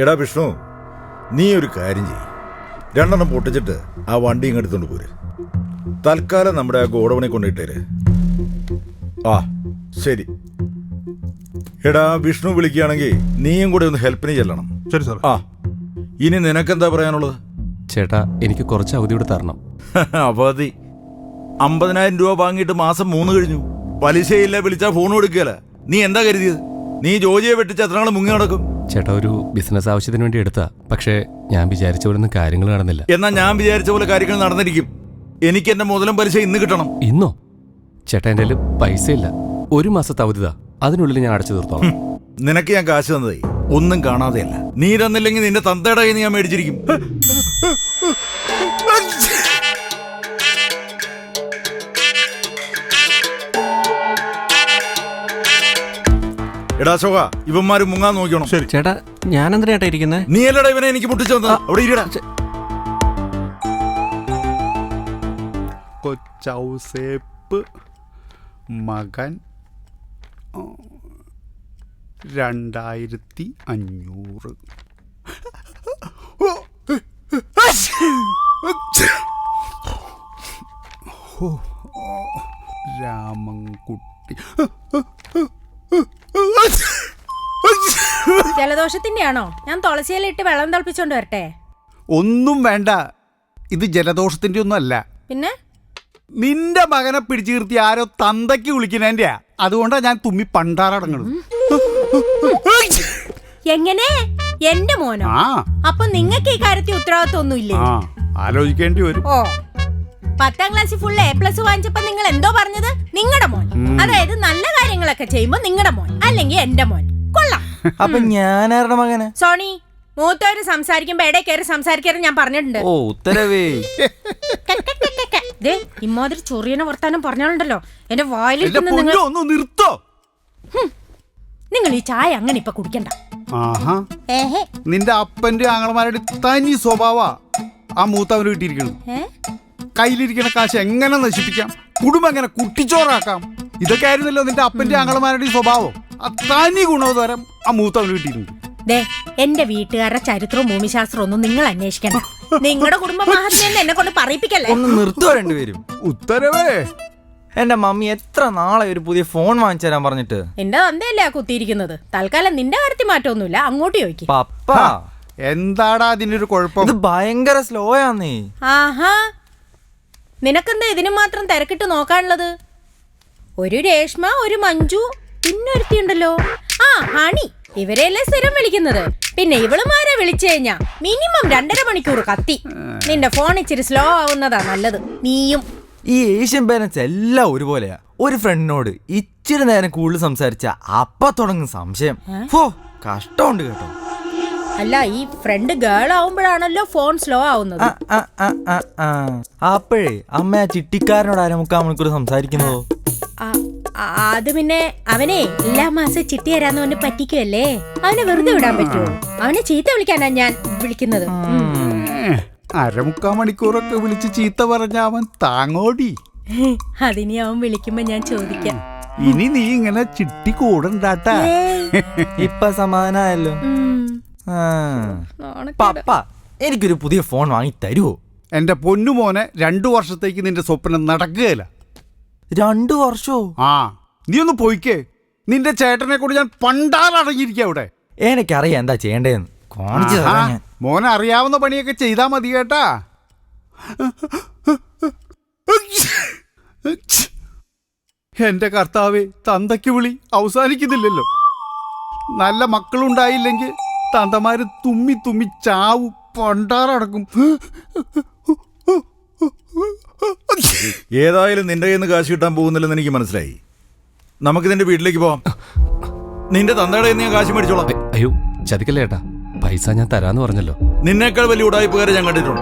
എടാ വിഷ്ണു, നീ ഒരു കാര്യം ചെയ്യ്. 2 പൊട്ടിച്ചിട്ട് ആ വണ്ടി ഇങ്ങെടുത്തോണ്ട് പോര്. തൽക്കാലം നമ്മുടെ ആ ഗോഡവണെ കൊണ്ടിട്ടേര്. ആ ശരി. എടാ വിഷ്ണു വിളിക്കുകയാണെങ്കിൽ നീയും കൂടെ ഒന്ന് ഹെൽപ്പിന് ചെല്ലണം. ശരി സാർ. ആ ഇനി നിനക്കെന്താ പറയാനുള്ളത്? ചേട്ടാ, എനിക്ക് കുറച്ച് അവധി കൂടെ തരണം. അവധി? 50,000 രൂപ വാങ്ങിയിട്ട് മാസം 3 കഴിഞ്ഞു. പലിശയില്ല, വിളിച്ചാൽ ഫോൺ കൊടുക്കുകയല്ല. നീ എന്താ കരുതിയത്? നീ ജോജിയെ വെട്ടിച്ച് എത്ര നാൾ മുങ്ങി നടക്കും? ചേട്ടാ, ഒരു ബിസിനസ് ആവശ്യത്തിന് വേണ്ടി എടുത്താ. പക്ഷേ ഞാൻ വിചാരിച്ച പോലെ ഒന്നും കാര്യങ്ങൾ നടന്നില്ല. എന്നാ ഞാൻ വിചാരിച്ച പോലെ കാര്യങ്ങൾ നടന്നിരിക്കും. എനിക്ക് എന്റെ മുതലും പലിശ ഇന്ന് കിട്ടണം. ഇന്നോ? ചേട്ടാ, എൻ്റെ കയ്യിൽ പൈസ ഇല്ല. 1 മാസത്തെ അവധിതാ, അതിനുള്ളിൽ ഞാൻ അടച്ചു തീർത്തോളാം. നിനക്ക് ഞാൻ കാശ് തന്നതേ ഒന്നും കാണാതെയല്ല. നീ തന്നില്ലെങ്കിൽ നിന്റെ തന്തയുടെ കയ്യിൽ നിന്ന് ഞാൻ മേടിച്ചിരിക്കും. എടാ ശോക, ഇവന്മാര് മുങ്ങാൻ നോക്കണം. ശരി ചേട്ടാ, ഞാൻ എന്തിനാ ചേട്ടാ ഇരിക്കുന്നത്? നീ അല്ലടാ ഇവനെ എനിക്ക് മുട്ടിച്ചു തന്നത്. അവിടെ ഇരിടാ. കൊച്ചൗസേപ്പ് മകൻ 2500. രാമൻകുട്ടി. ജലദോഷത്തിന്റെയാണോ? ഞാൻ തുളസിയിലിട്ട് വെള്ളം തിളപ്പിച്ചോണ്ട് വരട്ടെ? ഒന്നും വേണ്ട, ഇത് ജലദോഷത്തിന്റെ ഒന്നും അല്ല. പിന്നെ നിന്റെ മകനെ പിടിച്ചു നിർത്തി ആരോ തന്തയ്ക്ക് വിളിക്കുന്നതിന്റെ. അതുകൊണ്ടാ ഞാൻ തുമ്മി പണ്ടാറടങ്ങണത്. എങ്ങനെ? എന്റെ മോനോ? ആ അപ്പൊ നിങ്ങൾക്ക് ഈ കാര്യത്തിൽ ഉത്തരവാദിത്വം ഒന്നുമില്ലേ? ആ ആലോചിക്കേണ്ടി വരും. ഓ, 10ാം ക്ലാസ്സിൽ ഫുൾ A+ വാങ്ങിച്ചപ്പോ നിങ്ങൾ എന്തോ പറഞ്ഞത്? നിങ്ങളുടെ മോൻ. അതായത് നല്ല കാര്യങ്ങളൊക്കെ ചെയ്യുമ്പോ നിങ്ങളുടെ മോൻ, അല്ലെങ്കിൽ എന്റെ മോൻ. കൊള്ളാം. അപ്പൊ ഞാനാരുടെ മകന്? സോണി, മൂത്തവര് സംസാരിക്കുമ്പോ ഇടയിൽ കയറി സംസാരിക്കരുത് ഞാൻ പറഞ്ഞിട്ടുണ്ട്. ഓ, ഉത്തരവേ. ഇമ്മാതിരി ചൊറിയനെ വർത്താനം പറഞ്ഞാലുണ്ടല്ലോ എന്റെ വായിലിട്ട് ഒന്ന് നിർത്തോ. നിങ്ങൾ ഈ ചായ അങ്ങനെ ഇപ്പൊ കുടിക്കണ്ട. ആഹാ, നിന്റെ അപ്പന്റെ ആങ്ങളമാരുടെ തനി സ്വഭാവ ആ മൂത്തവന് കിട്ടിയിരിക്കണം. കയ്യിലിരിക്കുന്ന കാശ് എങ്ങനെ നശിപ്പിക്കാം, കുടുംബം എങ്ങനെ കുട്ടിച്ചോറാക്കാം, ഇതൊക്കെ ആയിരുന്നല്ലോ നിന്റെ അപ്പന്റെ ആങ്ങളമാരുടെ സ്വഭാവം. ആ തനി ഗുണോദരം ആ മൂത്തവന് കിട്ടിയിട്ടുണ്ട്. എന്റെ വീട്ടുകാരുടെ ചരിത്രവും ഭൂമിശാസ്ത്രവും ഒന്നും നിങ്ങൾ അന്വേഷിക്കണം. നിങ്ങളുടെ കുടുംബ മഹാത്മ്യം എന്നെ കൊണ്ട് പറയിപ്പിക്കല്ലേ. ഒന്ന് നിർത്തുക രണ്ടുപേരും. ഉത്തരവേ. എന്റെ മമ്മി എത്ര നാളെ ഒരു പുതിയ ഫോൺ വാങ്ങിച്ചു തരാൻ പറഞ്ഞിട്ട്. എന്റെ തന്തയല്ലേ കുത്തിയിരിക്കുന്നത്. തൽക്കാലം നിന്റെ കാര്യത്തിൽ മാറ്റമൊന്നുമില്ല, അങ്ങോട്ട് ചോദിക്കും. പപ്പ, എന്താടാ അതിനൊരു കുഴപ്പം? ഇത് ഭയങ്കര സ്ലോ ആന്നേ. ആഹാ, നിനക്കെന്താ ഇതിനു മാത്രം തിരക്കിട്ട് നോക്കാനുള്ളത്? ഒരു രേഷ്മ, ഒരു മഞ്ജു, പിന്നൊരുത്തിയുണ്ടല്ലോ, ആ ഹണി. ഇവരെയല്ലേ സ്ഥിരം വിളിക്കുന്നത്. പിന്നെ ഇവളുമാരെ വിളിച്ചു കഴിഞ്ഞാ മിനിമം 2.5 മണിക്കൂർ കത്തി. നിന്റെ ഫോൺ ഇച്ചിരി സ്ലോ ആവുന്നതാ നല്ലത്. നീയും ഈ ഏഷ്യൻ പേരൻസ് എല്ലാം ഒരുപോലെയാ. ഒരു ഫ്രണ്ടിനോട് ഇച്ചിരി നേരം കൂടുതൽ സംസാരിച്ച അപ്പ തുടങ്ങും സംശയം. കഷ്ടമുണ്ട് കേട്ടോ. അല്ല, ഈ ഫ്രണ്ട് ഗേൾ ആവുമ്പോഴാണല്ലോ ഫോൺ സ്ലോ ആവുന്നത്. അപ്പോഴേ അമ്മ ആ ചിട്ടിക്കാരനോട് 3/4 മണിക്കൂർ സംസാരിക്കുന്നതോ? അത് പിന്നെ അവനെ എല്ലാ മാസം ചിട്ടി തരാന്ന് അവന് പറ്റിക്കുമല്ലേ. അവനെ വെറുതെ വിടാൻ പറ്റുമോ? അവനെ ചീത്ത വിളിക്കാനാ ഞാൻ വിളിക്കുന്നത്. 1/4 മണിക്കൂറൊക്കെ വിളിച്ച് ചീത്ത പറഞ്ഞ അവൻ താങ്ങോടി. അതിനി അവൻ വിളിക്കുമ്പോ ഞാൻ ചോദിക്കാം. ഇനി നീ ഇങ്ങനെ ചിട്ടി കൂടണ്ടാട്ടാ. ഇപ്പൊ സമാധാനമായല്ലോ. പപ്പ, എനിക്കൊരു പുതിയ ഫോൺ വാങ്ങി തരുവോ? എന്റെ പൊന്നുമോനെ, 2 വർഷത്തേക്ക് നിന്റെ സ്വപ്നം നടക്കുകയില്ല. 2 വർഷോ? ആ, നീ ഒന്ന് പോയിക്കേ. നിന്റെ ചേട്ടനെ കൂടി ഞാൻ പണ്ടാറടങ്ങിയിരിക്കുക അവിടെ. എനിക്കറിയാം എന്താ ചെയ്യേണ്ടതെന്ന്. കാണിച്ചു തരാം ഞാൻ. മോനെ അറിയാവുന്ന പണിയൊക്കെ ചെയ്താ മതി കേട്ടാ. എന്റെ കർത്താവേ, തന്തയ്ക്ക് വിളി അവസാനിക്കുന്നില്ലല്ലോ. നല്ല മക്കളുണ്ടായില്ലെങ്കിൽ തന്തമാര് തുമ്മി തുമ്മി ചാവും, പണ്ടാറടക്കും. ഏതായാലും നിന്റെ കയ്യിൽ നിന്ന് കാശ് കിട്ടാൻ പോകുന്നില്ലെന്ന് എനിക്ക് മനസ്സിലായി. നമുക്ക് നിന്റെ വീട്ടിലേക്ക് പോവാം. നിന്റെ തന്തയുടെ കയ്യിൽ നിന്ന് ഞാൻ കാശ് മേടിച്ചോളാം. അയ്യോ, ചതിക്കല്ലേ ചേട്ടാ, പൈസ ഞാൻ തരാന്ന് പറഞ്ഞല്ലോ. നിന്നേക്കാൾ വലിയ ഉടായ്പകാരെ ഞാൻ കണ്ടിട്ടുണ്ട്.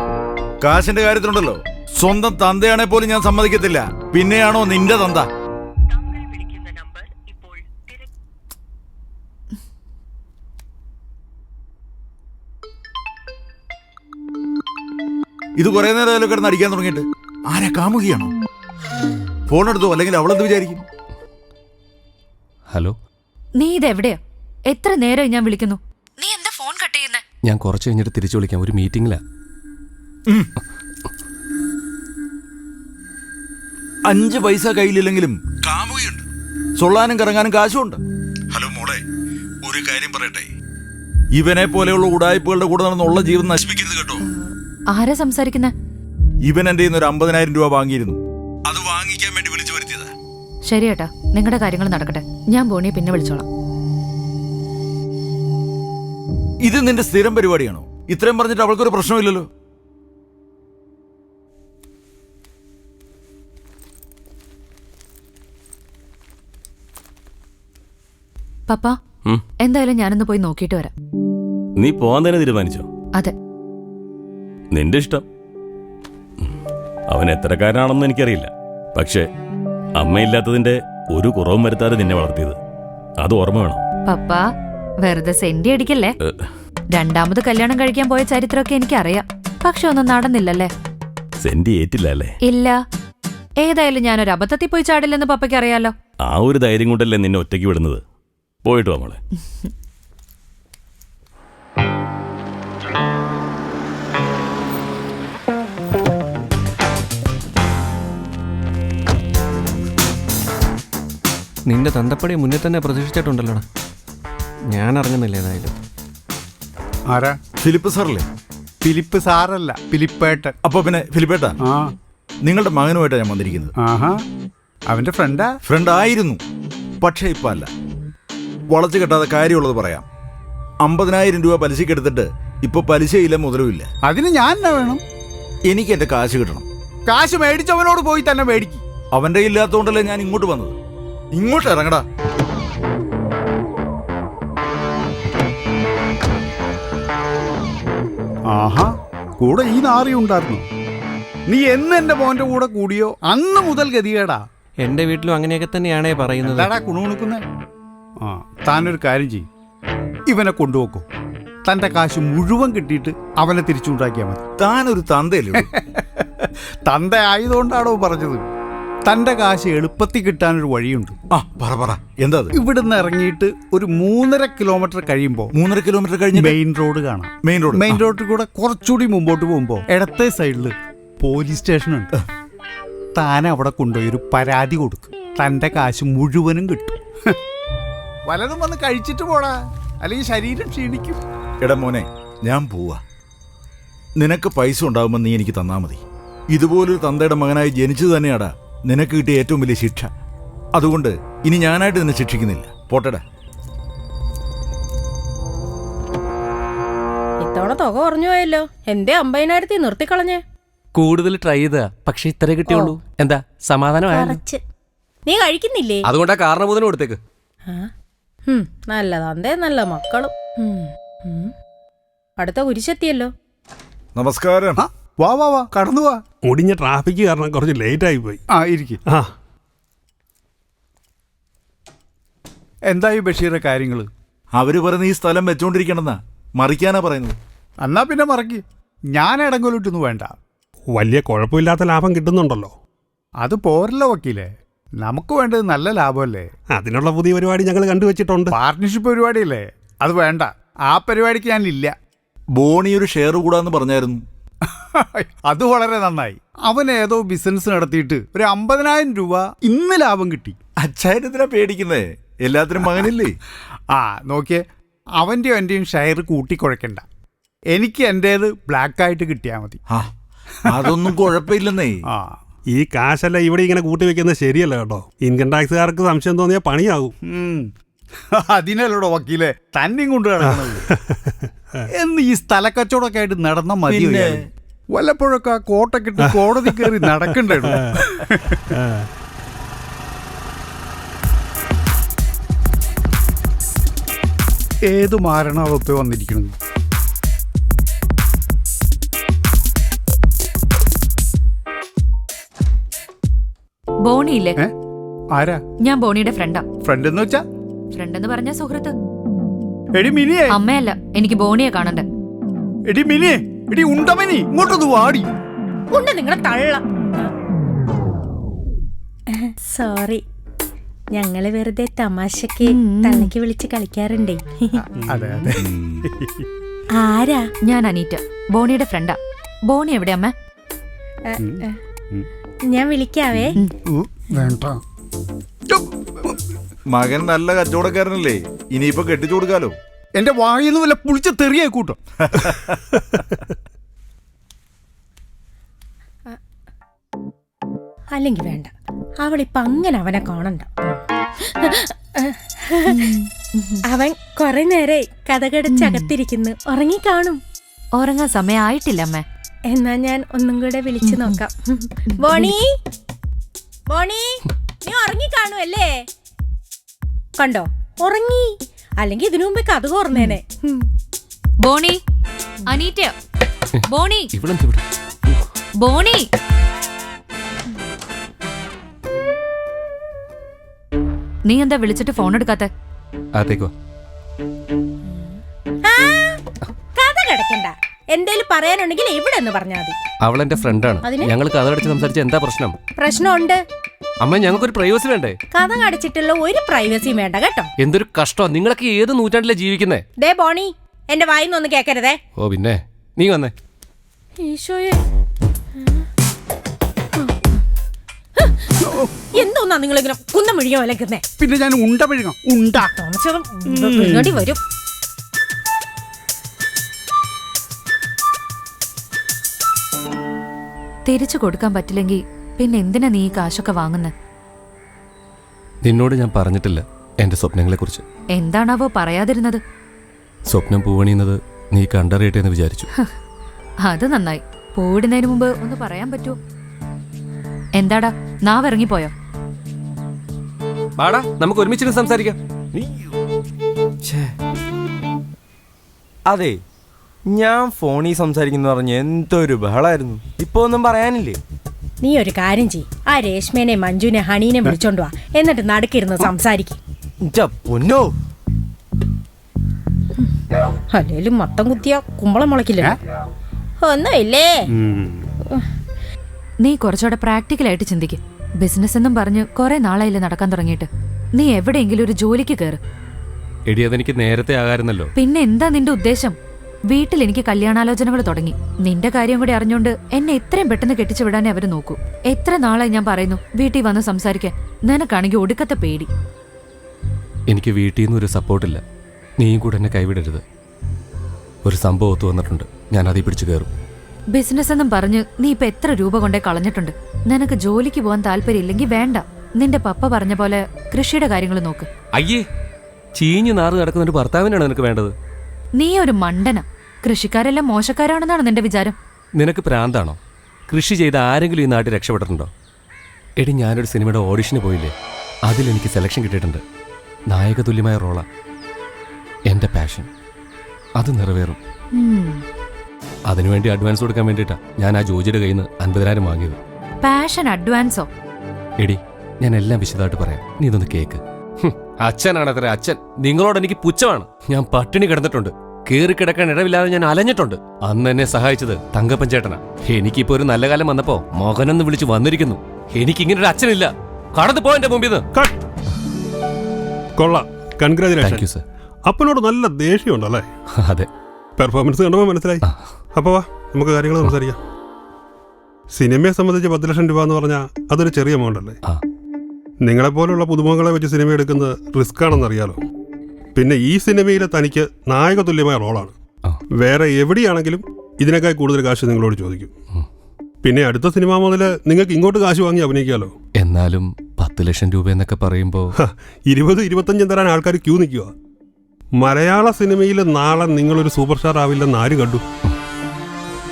കാശിന്റെ കാര്യത്തിലുണ്ടല്ലോ, സ്വന്തം തന്തയാണെ പോലും ഞാൻ സമ്മതിക്കത്തില്ല. പിന്നെയാണോ നിന്റെ തന്ത? ഇത് കുറെ നേരം കിടന്ന് അടിക്കാൻ തുടങ്ങിയിട്ട് ആരാ കാമുകയാണോ? ഫോൺ എടുത്തോ, അല്ലെങ്കിൽ അവളെന്ത് വിചാരിക്കും? ഹലോ, നീ ഇതെവിടെയാ? എത്ര നേരമായി ഞാൻ വിളിക്കുന്നു. നീ എന്താ ഫോൺ കട്ട് ചെയ്യുന്നേ? ഞാൻ കുറച്ച് കഴിഞ്ഞിട്ട് തിരിച്ചു വിളിക്കാം, ഒരു മീറ്റിംഗിലാ. 5 പൈസ കയ്യിലില്ലെങ്കിലും കാമുകയുണ്ട്, സൊള്ളാനും കറങ്ങാനും കാശുണ്ട്. ഹലോ മോളെ, ഒരു കാര്യം പറയട്ടെ, ഇവനെ പോലെയുള്ള ഉടായ്പകളുടെ കൂടെ നടന്നുള്ള ജീവൻ നശിപ്പിക്കരുത് കേട്ടോ. ആരാ സംസാരിക്കുന്നെ? ഇവൻ എന്റെ ഒരു 50,000 രൂപ വാങ്ങിയിരുന്നു, അത് വാങ്ങിക്കാൻ വേണ്ടി വിളിച്ചു വരുത്തിയതാ. ശരി ഏട്ടാ, നിങ്ങളുടെ കാര്യങ്ങൾ നടക്കട്ടെ. ഞാൻ ബോണിയെ പിന്നെ വിളിച്ചോളാം. ഇത് നിന്റെ സ്ഥിരം പരിപാടിയാണോ? ഇത്രയും പറഞ്ഞിട്ട് അവൾക്കൊരു പ്രശ്നമില്ലല്ലോ. പപ്പ, എന്തായാലും ഞാനൊന്ന് പോയി നോക്കിയിട്ട് വരാം. നീ പോവാൻ തന്നെ തീരുമാനിച്ചോ? അതെ. നിന്റെ ഇഷ്ടം. അവൻ എത്രക്കാരനാണെന്ന് എനിക്കറിയില്ല, പക്ഷേ അമ്മയില്ലാത്തതിന്റെ ഒരു കുറവും വരുത്താതെ നിന്നെ വളർത്തിയത്, അത് ഓർമ്മ വേണം. പപ്പ വെറുതെ സെന്റി അടിക്കല്ലേ. രണ്ടാമത് കല്യാണം കഴിക്കാൻ പോയ ചരിത്രമൊക്കെ എനിക്കറിയാം, പക്ഷെ ഒന്നും നടന്നില്ലല്ലേ. സെന്റി ഏറ്റില്ല അല്ലേ? ഇല്ല. ഏതായാലും ഞാനൊരു അബദ്ധത്തിൽ പോയി ചാടില്ലെന്ന് പപ്പയ്ക്ക് അറിയാലോ. ആ ഒരു ധൈര്യം കൊണ്ടല്ലേ നിന്നെ ഒറ്റയ്ക്ക് വിടുന്നത്. പോയിട്ട് വാ മോളെ. നിന്റെ തന്തപ്പടി മുന്നേ തന്നെ പ്രതീക്ഷിച്ചിട്ടുണ്ടല്ലോടാ. ഞാൻ അറിഞ്ഞില്ല ഏതായാലും. ആരാ? ഫിലിപ്പ് സാറല്ലേ? ഫിലിപ്പ് സാറല്ല, ഫിലിപ്പേട്ടൻ. അപ്പൊ പിന്നെ ഫിലിപ്പേട്ടാ, ആ, നിങ്ങളുടെ മകനുമായിട്ടാണ് ഞാൻ വന്നിരിക്കുന്നത്. ആഹാ, അവന്റെ ഫ്രണ്ടാ? ഫ്രണ്ട് ആയിരുന്നു, പക്ഷേ ഇപ്പൊ അല്ല. വളച്ചു കെട്ടാതെ കാര്യമുള്ളത് പറയാം. 50,000 രൂപ പലിശക്ക് എടുത്തിട്ട് ഇപ്പൊ പലിശയില്ല, മുതലുമില്ല. അതിന് ഞാൻ എന്നാ വേണം? എനിക്ക് എന്റെ കാശ് കിട്ടണം. കാശ് മേടിച്ചവനോട് പോയി തന്നെ മേടിക്കും. അവന്റെ ഇല്ലാത്തോണ്ടല്ലേ ഞാൻ ഇങ്ങോട്ട് വന്നത്. ഇങ്ങോട്ട് ഇറങ്ങടാ. ആഹാ, കൂടെ ഈ നാറി ഉണ്ടായിരുന്നു. നീ എന്ന് എന്റെ മോന്റെ കൂടെ കൂടിയോ അന്ന് മുതൽ ഗതികേടാ. എന്റെ വീട്ടിലും അങ്ങനെയൊക്കെ തന്നെയാണേ പറയുന്നത്. എന്താടാ കുണുകുണുക്കുന്നേ? ആ, താനൊരു കാര്യം ചെയ്യും, ഇവനെ കൊണ്ടുപോക്കോ. തന്റെ കാശ് മുഴുവൻ കിട്ടിയിട്ട് അവനെ തിരിച്ചുണ്ടാക്കിയാൽ മതി. താനൊരു തന്തയല്ലേ? തന്ത ആയതുകൊണ്ടാണോ പറഞ്ഞത്? തന്റെ കാശ് എളുപ്പത്തിൽ കിട്ടാനൊരു വഴിയുണ്ട്. ആ, പറ പറ, എന്താ അത്? ഇവിടുന്ന് ഇറങ്ങിയിട്ട് ഒരു 3.5 കിലോമീറ്റർ കഴിയുമ്പോൾ 3.5 കിലോമീറ്റർ കഴിഞ്ഞ് മെയിൻ റോഡ് കാണാം. മെയിൻ റോഡിൽ കൂടെ കുറച്ചുകൂടി മുമ്പോട്ട് പോകുമ്പോ ഇടത്തെ സൈഡില് പോലീസ് സ്റ്റേഷൻ ഉണ്ട്. താൻ അവിടെ കൊണ്ടുപോയി ഒരു പരാതി കൊടുക്കും, തന്റെ കാശ് മുഴുവനും കിട്ടും. വലതും വന്ന് കഴിച്ചിട്ട് പോടാ, അല്ലെങ്കിൽ ശരീരം ക്ഷീണിക്കും. എടാ മോനെ, ഞാൻ പോവാ. നിനക്ക് പൈസ ഉണ്ടാകുമ്പോൾ നീ എനിക്ക് തന്നാ മതി. ഇതുപോലൊരു തന്തയുടെ മകനായി ജനിച്ചത് തന്നെയാടാ നിനക്ക് കിട്ടിയ ഏറ്റവും വലിയ ശിക്ഷ. അതുകൊണ്ട് ഇനി ഞാനായിട്ട് നിന്നെ ശിക്ഷിക്കുന്നില്ല. പോട്ടെടാ. ഇത്തവണ തുക കുറഞ്ഞു പോയല്ലോ. എന്തേ 50,000 നിർത്തിക്കളഞ്ഞേ? കൂടുതൽ ട്രൈ ചെയ്താ, പക്ഷെ ഇത്രേ കിട്ടിയുള്ളൂ. എന്താ സമാധാനമായാലും? കുറച്ച്. നീ കഴിക്കുന്നില്ലേ? അതുകൊണ്ടാ കാരണബോധനം കൊടുത്തേക്ക്. നല്ല തന്തേ, നല്ല മക്കളും. അടുത്ത കുരിശെത്തിയല്ലോ. നമസ്കാരം. ആ, വാ വാ വാ, കടന്നു വാ. മുടിഞ്ഞ ട്രാഫിക് കാരണം കുറച്ച് ലേറ്റ് ആയി പോയി. ആ, ഇരിക്കും. ആ, എന്തായി ബഷീറെ കാര്യങ്ങള്? അവര് പറയുന്ന ഈ സ്ഥലം വെച്ചോണ്ടിരിക്കണമെന്നാ, മറിക്കാനാ പറയുന്നത്. എന്നാ പിന്നെ മറക്കി, ഞാൻ ഇടങ്കോലിട്ടൊന്നും വേണ്ട. വലിയ കുഴപ്പമില്ലാത്ത ലാഭം കിട്ടുന്നുണ്ടല്ലോ. അത് പോരല്ലോ വക്കീലേ, നമുക്ക് വേണ്ടത് നല്ല ലാഭമല്ലേ. അതിനുള്ള പുതിയ പരിപാടി ഞങ്ങൾ കണ്ടുവച്ചിട്ടുണ്ട്. പാർട്ട്ണർഷിപ്പ് പരിപാടിയല്ലേ, അത് വേണ്ട. ആ പരിപാടിക്ക് ഞാനില്ല. ബോണി ഒരു ഷെയർ കൂടാന്ന് പറഞ്ഞായിരുന്നു. അത് വളരെ നന്നായി. അവൻ ഏതോ ബിസിനസ് നടത്തിയിട്ട് ഒരു 50,000 രൂപ ഇന്ന് ലാഭം കിട്ടി. അച്ചായനെന്തിനാ പേടിക്കുന്നേ? എല്ലാത്തിനും മകനില്ലേ? ആ, നോക്കിയേ, അവൻ്റെയും എൻ്റെയും ഷെയർ കൂട്ടിക്കുഴക്കണ്ട. എനിക്ക് എൻ്റേത് ബ്ലാക്കായിട്ട് കിട്ടിയാൽ മതി. ആ, അതൊന്നും കുഴപ്പമില്ലെന്നേ. ആ, ഈ കാശെല്ലാം ഇവിടെ ഇങ്ങനെ കൂട്ടി വെക്കുന്നത് ശരിയല്ല കേട്ടോ. ഇൻകം ടാക്സുകാർക്ക് സംശയം തോന്നിയാൽ പണിയാകും. അതിനല്ലോടോ വക്കീലെ തന്നെയും കൊണ്ട് നടക്കുന്നത്. എന്ന് ഈ സ്ഥലക്കച്ചവടമൊക്കെ ആയിട്ട് നടന്ന മതി. വല്ലപ്പോഴൊക്കെ ആ കോട്ടൊക്കെ ഇട്ട് കോടതി കയറി നടക്കണ്ടേ? ഏത് മാരണാവസ്ഥ വന്നിരിക്കണം. ബോണിയില്ലേ? ആരാ? ഞാൻ ബോണിയുടെ ഫ്രണ്ടാ. ഫ്രണ്ട് എന്ന് വെച്ചാ? ഫ്രണ്ട് എന്ന് പറഞ്ഞ സുഹൃത്ത്. എടി മിനിയെ. അമ്മയല്ല, എനിക്ക് ബോണിയെ കാണണ്ടേ. എടി മിനിയെ, എടി ഉണ്ടമനി, ഇങ്ങോട്ടൊന്ന് വാടി. ഉണ്ട് നിങ്ങളെ തള്ള. സോറി, ഞങ്ങള് വെറുതെ തമാശക്ക് തള്ളക്ക് വിളിച്ച് കളിക്കാറുണ്ടേ. അതെ അതെ. ആരാ? ഞാൻ അനീറ്റ, ബോണിയുടെ ഫ്രണ്ടാ. ബോണി എവിടെ അമ്മ? ഞാൻ വിളിക്കാവേ. വേണ്ട. മകൻ നല്ല കച്ചവടക്കാരനല്ലേ, ഇനിയിപ്പോ കെട്ടിച്ചു കൊടുക്കാലോ. എന്റെ വായിന്ന് വല്ല പുളിച്ച തെറിയായി കൂട്ടും. അല്ലെങ്കിൽ വേണ്ട, അവളിപ്പൊ അങ്ങനെ അവനെ കാണണ്ട. അവൻ കൊറേ നേരെ കഥകടച്ചകത്തിരിക്കുന്നു, ഉറങ്ങിക്കാണും. ഉറങ്ങാൻ സമയം ആയിട്ടില്ല അമ്മ. എന്നാ ഞാൻ ഒന്നും കൂടെ വിളിച്ചു നോക്കാം. ബോണി, ബോണി, നീ ഉറങ്ങിക്കാണുമല്ലേ? കണ്ടോ, ഉറങ്ങി. അല്ലെങ്കിൽ ഇതിനു മുമ്പേ കഥ ഓർന്നേനെ. ബോണി, അനീറ്റ, ബോണി, ഇവളെന്താ ഇവിടെ? ബോണി. നീ എന്താ വിളിച്ചിട്ട് ഫോൺ എടുക്കാത്ത? അകത്തേക്കോ. കഥ കിടക്കണ്ട, എന്തേലും പറയാനുണ്ടെങ്കിൽ ഇവിടെ എന്ന് പറഞ്ഞാൽ മതി. അവൾ എന്റെ ഫ്രണ്ടാണ്. അതിന്? ഞങ്ങൾ കഥ അടച്ച് സംസാരിച്ച എന്താ പ്രശ്നം? പ്രശ്നമുണ്ട്. അമ്മ, ഞങ്ങൾക്കൊരു പ്രൈവസി വേണ്ടേ? കഥ കടച്ചിട്ടുള്ള ഒരു പ്രൈവസിയും വേണ്ട കേട്ടോ. എന്തൊരു കഷ്ടം. നിങ്ങളൊക്കെ ഏത് നൂറ്റാണ്ടിലെ ജീവിക്കുന്നേ? ദേ ബോണി, എന്റെ വായിന്നൊന്ന് കേക്കരുതേ. ഓ പിന്നെ, നീ വന്നേ. ഈശോയെ, എന്തോന്നാ നിങ്ങളിങ്ങനെ കുന്നം മുഴിയോ വലക്കുന്നേ? പിന്നെ ഞാൻ ഉണ്ട പിഴുകാം. ഉണ്ടാ താമസം പേടി വരും. തിരിച്ചു കൊടുക്കാൻ പറ്റില്ലെങ്കിൽ പിന്നെ എന്തിനാ നീ ഈ കാശൊക്കെ വാങ്ങുന്നത്? നിന്നോട് ഞാൻ പറഞ്ഞിട്ടില്ല എന്റെ സ്വപ്നങ്ങളെക്കുറിച്ച്. എന്താണാവോ പറയാതിരുന്നത്? സ്വപ്നം പൂവണിയുന്നത് നീ കണ്ടറിയട്ടെ എന്ന് വിചാരിച്ചു. അത് നന്നായി. പോയിടുന്നതിന് മുമ്പ് ഒന്ന് പറയാൻ പറ്റുമോ? എന്താടാ, നാവിറങ്ങിപ്പോയോ? വാടാ, നമുക്ക് ഒരുമിച്ചിട്ട് സംസാരിക്കാം. അതെ, ഞാൻ ഫോണിൽ സംസാരിക്കുന്ന പറഞ്ഞ എന്തൊരു ബഹളായിരുന്നു. ഇപ്പൊ ഒന്നും പറയാനില്ലേ? നീ ഒരു കാര്യം ചെയ്യ്, ആ രേഷ്മേനെ മഞ്ജുനെ ഹണീനെ വിളിച്ചോണ്ട് വാ, എന്നിട്ട് നടുക്കിരുന്ന് സംസാരിക്കും. പൊന്നോ, അല്ലേലും മത്തം കുത്തിയ കുമ്പളം മുളക്കില്ല. ഒന്നുമില്ലേ? നീ കുറച്ചുകൂടെ പ്രാക്ടിക്കലായിട്ട് ചിന്തിക്ക്. ബിസിനസ് എന്നും പറഞ്ഞ് കുറെ നാളായില്ലേ നടക്കാൻ തുടങ്ങിയിട്ട്. നീ എവിടെയെങ്കിലും ഒരു ജോലിക്ക് കയറ്. എടി, അതെനിക്ക് നേരത്തെ ആകാരുന്നല്ലോ. പിന്നെ എന്താ നിന്റെ ഉദ്ദേശം? വീട്ടിൽ എനിക്ക് കല്യാണാലോചനകൾ തുടങ്ങി. നിന്റെ കാര്യം കൂടി അറിഞ്ഞോണ്ട് എന്നെ എത്രയും പെട്ടെന്ന് കെട്ടിച്ചു വിടാനേ അവര് നോക്കൂ. എത്ര നാളായി ഞാൻ പറയുന്നു വീട്ടിൽ വന്ന് സംസാരിക്കാൻ. നിനക്കാണെങ്കിൽ ഒടുക്കത്തെ പേടി. എനിക്ക് വീട്ടിൽ നിന്ന് ഒരു സപ്പോർട്ടില്ല. നീയും കൂടെ എന്നെ കൈവിടരുത്. ഒരു സംഭവം ഒത്തു വന്നിട്ടുണ്ട്, ഞാൻ അതിൽ പിടിച്ചു കയറും. ബിസിനസ് എന്നും പറഞ്ഞ് നീ ഇപ്പൊ എത്ര രൂപ കൊണ്ടേ കളഞ്ഞിട്ടുണ്ട്. നിനക്ക് ജോലിക്ക് പോകാൻ താല്പര്യമില്ലെങ്കിൽ വേണ്ട. നിന്റെ പപ്പ പറഞ്ഞ പോലെ കൃഷിയുടെ കാര്യങ്ങൾ നോക്ക്. അയ്യേ, ചീഞ്ഞു നാറ് കിടക്കുന്ന ഒരു ഭർത്താവിനാണ് നിനക്ക് വേണ്ടത്. നീ ഒരു മണ്ടന. കൃഷിക്കാരെല്ലാം മോശക്കാരാണെന്നാണ് നിന്റെ വിചാരം? നിനക്ക് പ്രാന്താണോ? കൃഷി ചെയ്ത ആരെങ്കിലും ഈ നാട്ടിൽ രക്ഷപ്പെട്ടിട്ടുണ്ടോ? എടി, ഞാനൊരു സിനിമയുടെ ഓഡിഷന് പോയില്ലേ, അതിലെനിക്ക് സെലക്ഷൻ കിട്ടിയിട്ടുണ്ട്. നായക തുല്യമായ റോളാ. എൻ്റെ പാഷൻ അത് നിറവേറും. അതിനുവേണ്ടി അഡ്വാൻസ് കൊടുക്കാൻ വേണ്ടിയിട്ടാ ഞാൻ ആ ജോജിയുടെ കയ്യിൽ നിന്ന് 50,000 വാങ്ങിയത്. പാഷൻ അഡ്വാൻസോ? എടി, ഞാൻ എല്ലാം വിശദമായിട്ട് പറയാം, നീ ഇതൊന്ന് കേക്ക്. അച്ഛനാണത്രേ അച്ഛൻ. നിങ്ങളോട് എനിക്ക് പുച്ഛമാണ്. ഞാൻ പട്ടിണി കിടന്നിട്ടുണ്ട്. കേറി കിടക്കാൻ ഇടവില്ലാതെ ഞാൻ അലഞ്ഞിട്ടുണ്ട്. അന്ന് എന്നെ സഹായിച്ചത് തങ്കപ്പൻ ചേട്ടനാ. എനിക്കിപ്പോ ഒരു നല്ല കാലം വന്നപ്പോ മകനെന്ന് വിളിച്ച് വന്നിരിക്കുന്നു. എനിക്കിങ്ങനൊരു അച്ഛനില്ല. കടന്നു പോ എന്റെ മുമ്പിൽ നിന്ന്. കൊള്ളാം, കൺഗ്രാജുലേഷൻ. Thank you sir. അപ്പനോട് നല്ല ദേഷ്യമുണ്ടല്ലേ? അതെ, പെർഫോമൻസ് കണ്ടപ്പോൾ മനസ്സിലായി. അപ്പോൾ വാ, നമുക്ക് കാര്യങ്ങൾ സംസാരിക്കാം. സിനിമയെ സംബന്ധിച്ച് 10 ലക്ഷം രൂപ എന്ന് പറഞ്ഞാൽ അതൊരു ചെറിയ എമൗണ്ട് അല്ലേ? നിങ്ങളെപ്പോലുള്ള പുതുമുഖങ്ങളെ വെച്ച് സിനിമ എടുക്കുന്നത് റിസ്ക് ആണെന്നറിയാലോ. പിന്നെ ഈ സിനിമയിലെ തനിക്ക് നായക തുല്യമായ റോളാണ്. വേറെ എവിടെയാണെങ്കിലും ഇതിനേക്കാൾ കൂടുതൽ കാശ് നിങ്ങളോട് ചോദിക്കും. പിന്നെ അടുത്ത സിനിമ മുതൽ നിങ്ങൾക്ക് ഇങ്ങോട്ട് കാശ് വാങ്ങി അഭിനയിക്കാമല്ലോ. എന്നാലും 10 ലക്ഷം രൂപ എന്നൊക്കെ പറയുമ്പോൾ 20-25 തരാൻ ആൾക്കാർ ക്യൂ നിൽക്കുക. മലയാള സിനിമയിൽ നാളെ നിങ്ങളൊരു സൂപ്പർ സ്റ്റാർ ആവില്ലെന്ന് ആര് കണ്ടു?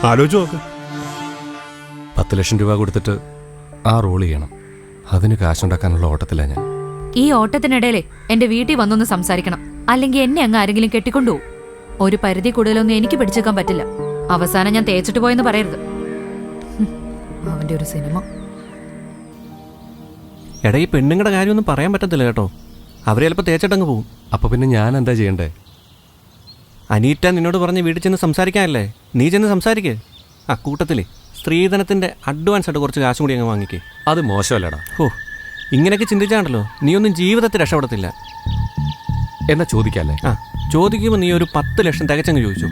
ആലോചിച്ച് നോക്ക്. 10 ലക്ഷം രൂപ കൊടുത്തിട്ട് ആ റോൾ ചെയ്യണം. അതിന് കാശുണ്ടാക്കാനുള്ള ഓട്ടത്തിലാണ് ഞാൻ. ഈ ഓട്ടത്തിനിടയിലെ എന്റെ വീട്ടിൽ വന്നൊന്ന് സംസാരിക്കണം. അല്ലെങ്കിൽ എന്നെ അങ്ങ് ആരെങ്കിലും കെട്ടിക്കൊണ്ടുപോകും. ഒരു പരിധി കൂടുതലൊന്നും എനിക്ക് പിടിച്ചേക്കാൻ പറ്റില്ല. അവസാനം ഞാൻ തേച്ചിട്ട് പോയെന്ന് പറയരുത്. അവന്റെ ഒരു സിനിമ. എടാ, ഈ പെണ്ണുങ്ങളുടെ കാര്യമൊന്നും പറയാൻ പറ്റത്തില്ല കേട്ടോ. അവർ ചിലപ്പോൾ തേച്ചിട്ടങ്ങ് പോകും. അപ്പൊ പിന്നെ ഞാൻ എന്താ ചെയ്യണ്ടേ? അനീറ്റ നിന്നോട് പറഞ്ഞ് വീട്ടിൽ ചെന്ന് സംസാരിക്കാനല്ലേ? നീ ചെന്ന് സംസാരിക്കേ. ആ കൂട്ടത്തിലേ സ്ത്രീധനത്തിൻ്റെ അഡ്വാൻസ് ആയിട്ട് കുറച്ച് കാശും കൂടി അങ്ങ് വാങ്ങിക്കേ. അത് മോശമല്ലടാ. ഓ, ഇങ്ങനെയൊക്കെ ചിന്തിച്ചാണ്ടല്ലോ നീ ഒന്നും ജീവിതത്തിൽ രക്ഷപ്പെടത്തില്ല. എന്നാ ചോദിക്കാല്ലേ? ആ, ചോദിക്കുമ്പോൾ നീ ഒരു 10 ലക്ഷം തികച്ചങ്ങ് ചോദിച്ചു.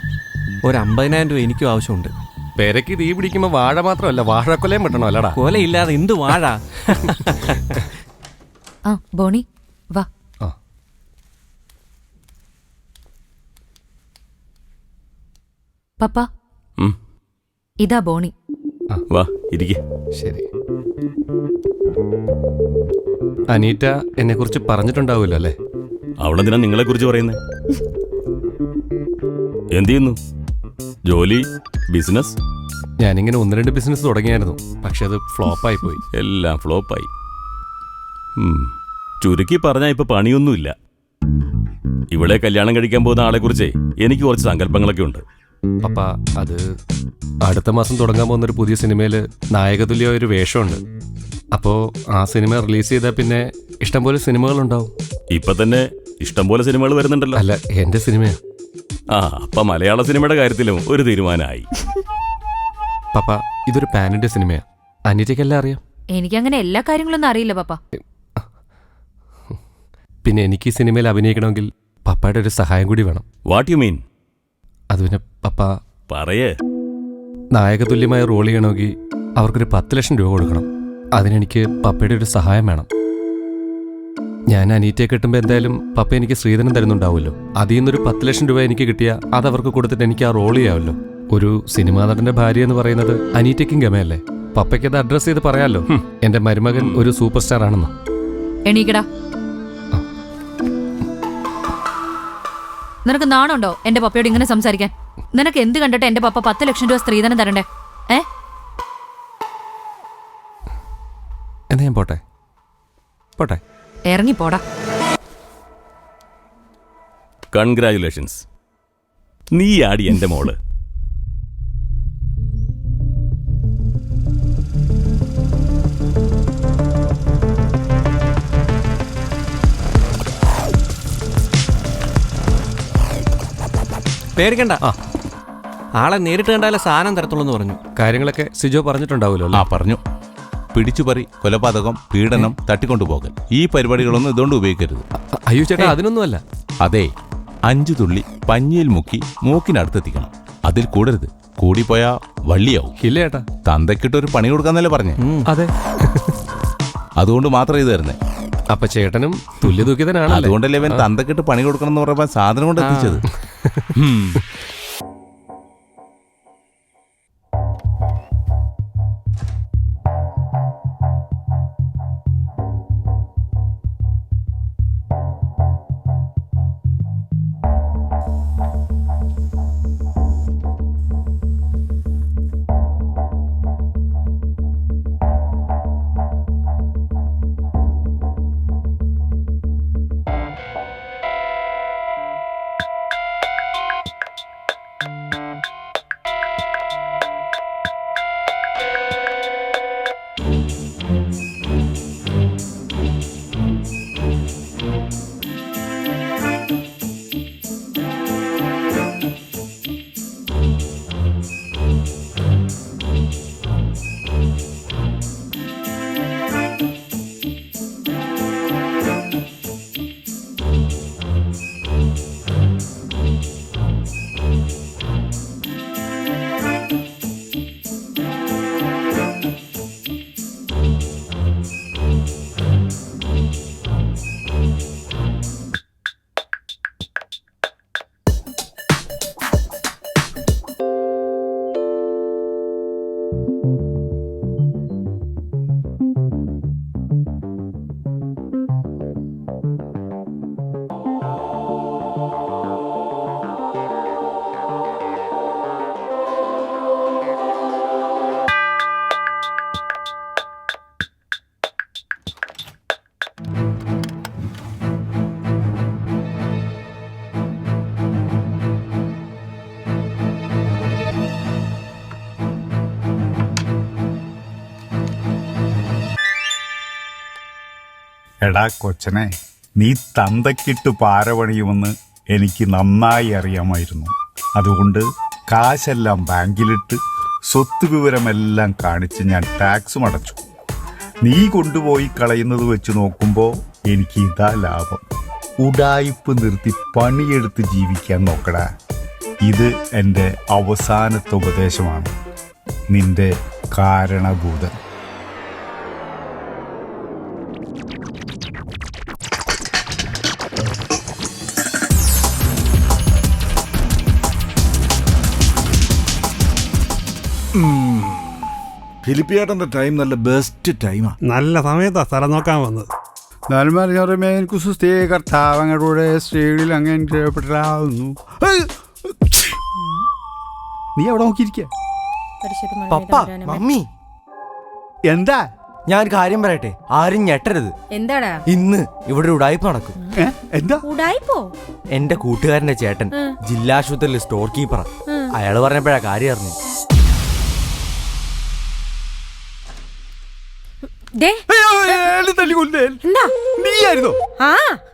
ഒരു 50,000 രൂപ എനിക്കും ആവശ്യമുണ്ട്. പെരക്ക് തീ പിടിക്കുമ്പോ വാഴ മാത്രമല്ല വാഴക്കൊലയും വെട്ടണോ അല്ലടാ? കൊലയില്ലാതെ എന്ത് വാഴ? ആ ബോണി വാ. ആ. പപ്പ ഉം, ഇതാ ബോണി. വാ ഇരിക്കെ. ശരി. അനീറ്റ എന്നെ കുറിച്ച് പറഞ്ഞിട്ടുണ്ടാവുമല്ലോ അല്ലേ? അവളെന്തിനാ നിങ്ങളെ കുറിച്ച് പറയുന്നത്? എന്ത് ചെയ്യുന്നു? ജോലി, ബിസിനസ്? ഞാനിങ്ങനെ 1-2 ബിസിനസ് തുടങ്ങിയായിരുന്നു, പക്ഷെ അത് ഫ്ലോപ്പായി പോയി. എല്ലാം ഫ്ലോപ്പായി. ചുരുക്കി പറഞ്ഞാൽ ഇപ്പൊ പണിയൊന്നുമില്ല. ഇവിടെ കല്യാണം കഴിക്കാൻ പോകുന്ന ആളെ കുറിച്ചേ എനിക്ക് കുറച്ച് സങ്കല്പങ്ങളൊക്കെ ഉണ്ട്. പപ്പ, അത് അടുത്ത മാസം തുടങ്ങാൻ പോകുന്നൊരു പുതിയ സിനിമയിൽ നായകതുല്യ ഒരു വേഷമുണ്ട്. അപ്പോൾ ആ സിനിമ റിലീസ് ചെയ്താൽ പിന്നെ ഇഷ്ടംപോലെ സിനിമകളുണ്ടാവും. ഇപ്പൊ തന്നെ ഇഷ്ടംപോലെ സിനിമകൾ വരുന്നുണ്ടല്ലോ. അല്ല, എൻ്റെ സിനിമയാ. ആ, അപ്പൊ മലയാള സിനിമയുടെ കാര്യത്തിലും ഒരു തീരുമാനമായി. പപ്പ, ഇതൊരു പാൻ ഇന്ത്യ സിനിമയാ. അനീറ്റയ്ക്കെല്ലാം അറിയാം. എനിക്കങ്ങനെ എല്ലാ കാര്യങ്ങളൊന്നും അറിയില്ല പപ്പ. പിന്നെ എനിക്ക് ഈ സിനിമയിൽ അഭിനയിക്കണമെങ്കിൽ പപ്പയുടെ ഒരു സഹായം കൂടി വേണം. What you mean? അത് പിന്നെ പപ്പ, പറയേ. നായകതുല്യമായ റോൾ ചെയ്യണമെങ്കിൽ അവർക്കൊരു 10 ലക്ഷം രൂപ കൊടുക്കണം. അതിനെനിക്ക് പപ്പയുടെ ഒരു സഹായം വേണം. ഞാൻ അനീറ്റയെ കിട്ടുമ്പോൾ എന്തായാലും പപ്പ എനിക്ക് ശ്രീധരൻ തരുന്നുണ്ടാവുമല്ലോ. അതിൽ നിന്നൊരു 10 ലക്ഷം രൂപ എനിക്ക് കിട്ടിയാൽ അത് അവർക്ക് കൊടുത്തിട്ട് എനിക്ക് ആ റോൾ ചെയ്യാമല്ലോ. ഒരു സിനിമാ നടന്റെ ഭാര്യ എന്ന് പറയുന്നത് അനീറ്റയ്ക്കും ഗമയല്ലേ? പപ്പയ്ക്ക് അത് അഡ്രസ് ചെയ്ത് പറയാമല്ലോ, എന്റെ മരുമകൻ ഒരു സൂപ്പർ സ്റ്റാർ ആണെന്ന്. എണീക്കടാ. നിനക്ക് നാണുണ്ടോ എന്റെ പപ്പയോട് ഇങ്ങനെ സംസാരിക്കാൻ? നിനക്ക് എന്ത് കണ്ടിട്ട് എന്റെ പപ്പ 10 ലക്ഷം രൂപ സ്ത്രീധനം തരണ്ടേ? എന്നാ ഞാൻ പോട്ടെ പോട്ടെ. ഇറങ്ങി പോടാ. കൺഗ്രാറ്റുലേഷൻസ്, നീ ആടി എന്റെ മോള്. പേടിക്കണ്ട, ആളെ നേരിട്ട് കണ്ടാലേ സാധനം തരത്തുള്ളൂ എന്ന് പറഞ്ഞു. കാര്യങ്ങളൊക്കെ സിജോ പറഞ്ഞിട്ടുണ്ടാവുമല്ലോ. ആ പറഞ്ഞു. പിടിച്ചുപറി, കൊലപാതകം, പീഡനം, തട്ടിക്കൊണ്ടുപോകൽ, ഈ പരിപാടികളൊന്നും ഇതുകൊണ്ട് ഉപയോഗിക്കരുത്. അയ്യോ ചേട്ടാ, അതിനൊന്നുമല്ല. അതെ, 5 തുള്ളി പഞ്ഞിയിൽ മുക്കി മൂക്കിനടുത്തെത്തിക്കണം. അതിൽ കൂടരുത്, കൂടിപ്പോയാ വള്ളിയാവും. ഇല്ല ചേട്ടാ, തന്തക്കിട്ടൊരു പണി കൊടുക്കാന്നല്ലേ പറഞ്ഞേ? അതെ. അതുകൊണ്ട് മാത്രം ഇത് തരുന്നേ. അപ്പൊ ചേട്ടനും തുല്യ ദുഃഖിതനാണ്. അതുകൊണ്ടല്ലേ ഇവൻ തന്തക്കിട്ട് പണി കൊടുക്കണം എന്ന് പറയുമ്പോൾ സാധനം കൊണ്ട് എത്തിച്ചത്. എടാ കൊച്ചനെ, നീ തന്തക്കിട്ട് പാരപണിയുമെന്ന് എനിക്ക് നന്നായി അറിയാമായിരുന്നു. അതുകൊണ്ട് കാശെല്ലാം ബാങ്കിലിട്ട് സ്വത്ത് വിവരമെല്ലാം കാണിച്ച് ഞാൻ ടാക്സും അടച്ചു. നീ കൊണ്ടുപോയി കളയുന്നത് വെച്ച് നോക്കുമ്പോൾ എനിക്ക് ഇതാ ലാഭം. ഉഡായിപ്പ് നിർത്തി പണിയെടുത്ത് ജീവിക്കാൻ നോക്കടാ. ഇത് എൻ്റെ അവസാനത്തെ ഉപദേശമാണ്. നിന്റെ കാരണഭൂതൻ. ഫിലിപ്പിയേട്ടൻ്റെ ടൈം നല്ല ബെസ്റ്റ് ടൈമാണ്. നല്ല സമയത്താ സ്ഥലം നോക്കാൻ വന്നത്. കർത്താവങ്ങളുടെ സ്ത്രീകളിൽ അങ്ങനെ ചെയ്യപ്പെട്ടാവുന്നു. നീ എവിടെ നോക്കിയിരിക്ക? പപ്പ, മമ്മി, എന്താ? ഞാൻ ഒരു കാര്യം പറയട്ടെ, ആരും ഞെട്ടരുത്. എന്താടാ? ഇന്ന് ഇവിടെ ഒരു ഉടായ്പ നടക്കും. എന്താ ഉടായിപ്പോ? എന്റെ കൂട്ടുകാരന്റെ ചേട്ടൻ ജില്ലാശുപത്രിയിൽ സ്റ്റോർ കീപ്പറാ. അയാള് പറഞ്ഞപ്പോഴാ കാര്യം അറിഞ്ഞു. നീയായിരുന്നോ? ആ,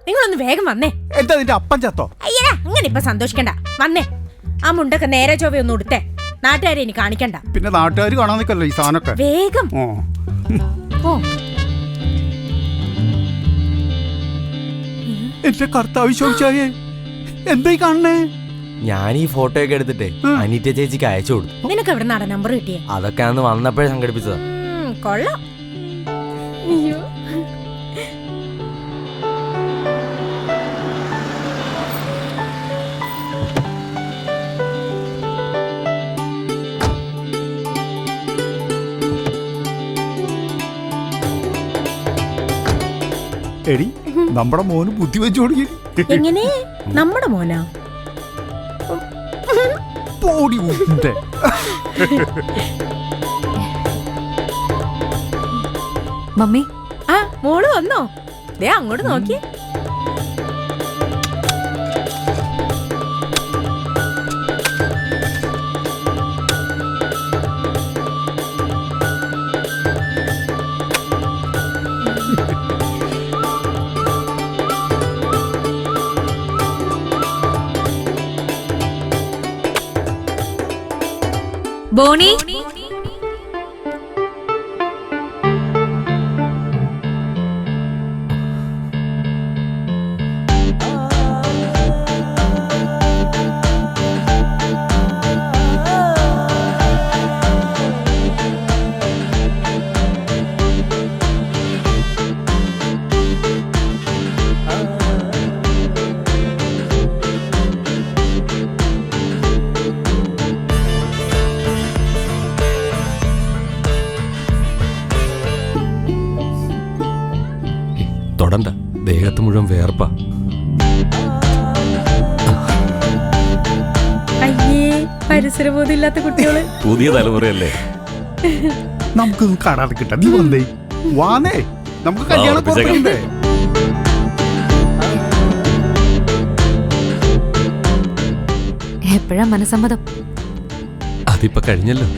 നിങ്ങളൊന്ന് വേഗം വന്നേ. എന്താ നിന്റെ അപ്പൻ ചത്തോ? അയ്യടാ, അങ്ങനെ ഇപ്പൊ സന്തോഷിക്കണ്ട. വന്നേ, ആ മുണ്ടൊക്കെ നേരെ ചൊവ്വ ഒന്ന് ഉടുത്തേ. നാട്ടുകാരെ ഇനി കാണിക്കണ്ട. പിന്നെ നാട്ടുകാർ കാണാൻ നിൽക്കല്ലോ ഈ സാധനമൊക്കെ. വേഗം ഓ. എന്റെ കർത്താവ് ശോഭിച്ചായേ, എന്തായി കാണണേ? ഞാൻ ഈ ഫോട്ടോ ഒക്കെ എടുത്തിട്ട് അനീറ്റ ചേച്ചിക്ക് അയച്ചു കൊടുത്തു. നിനക്ക് എവിടെ നാടാ നമ്പർ കിട്ടിയേ? അതൊക്കെ അന്ന് വന്നപ്പോഴേ സംഘടിപ്പിച്ചതാ. കൊള്ളാം. അയ്യോ, എടി, നമ്മുടെ മോന് ബുദ്ധി വെച്ചു കൊടുക്കി. എങ്ങനെ? നമ്മുടെ മോനാ? പോടി ഉണ്ട്. മമ്മി, ആ, മോള് വന്നോ? ദേ അങ്ങോട്ട് നോക്കി. ബോണി, തൊടണ്ട, ദേഹത്ത് മുഴുവൻ വേർപ്പാ. അയ്യേ, പരിസരബോധം ഇല്ലാത്ത കുട്ടികള്. പുതിയ തലമുറയല്ലേ. നമുക്കൊന്നും കാണാതെ കിട്ടാ. നീ വന്നേ, വാന്നേ, നമുക്ക് കല്യാണം പുറത്തുണ്ടേ. എപ്പോഴാ മനസ്സമ്മതം? അതിപ്പോ കഴിഞ്ഞല്ലോ.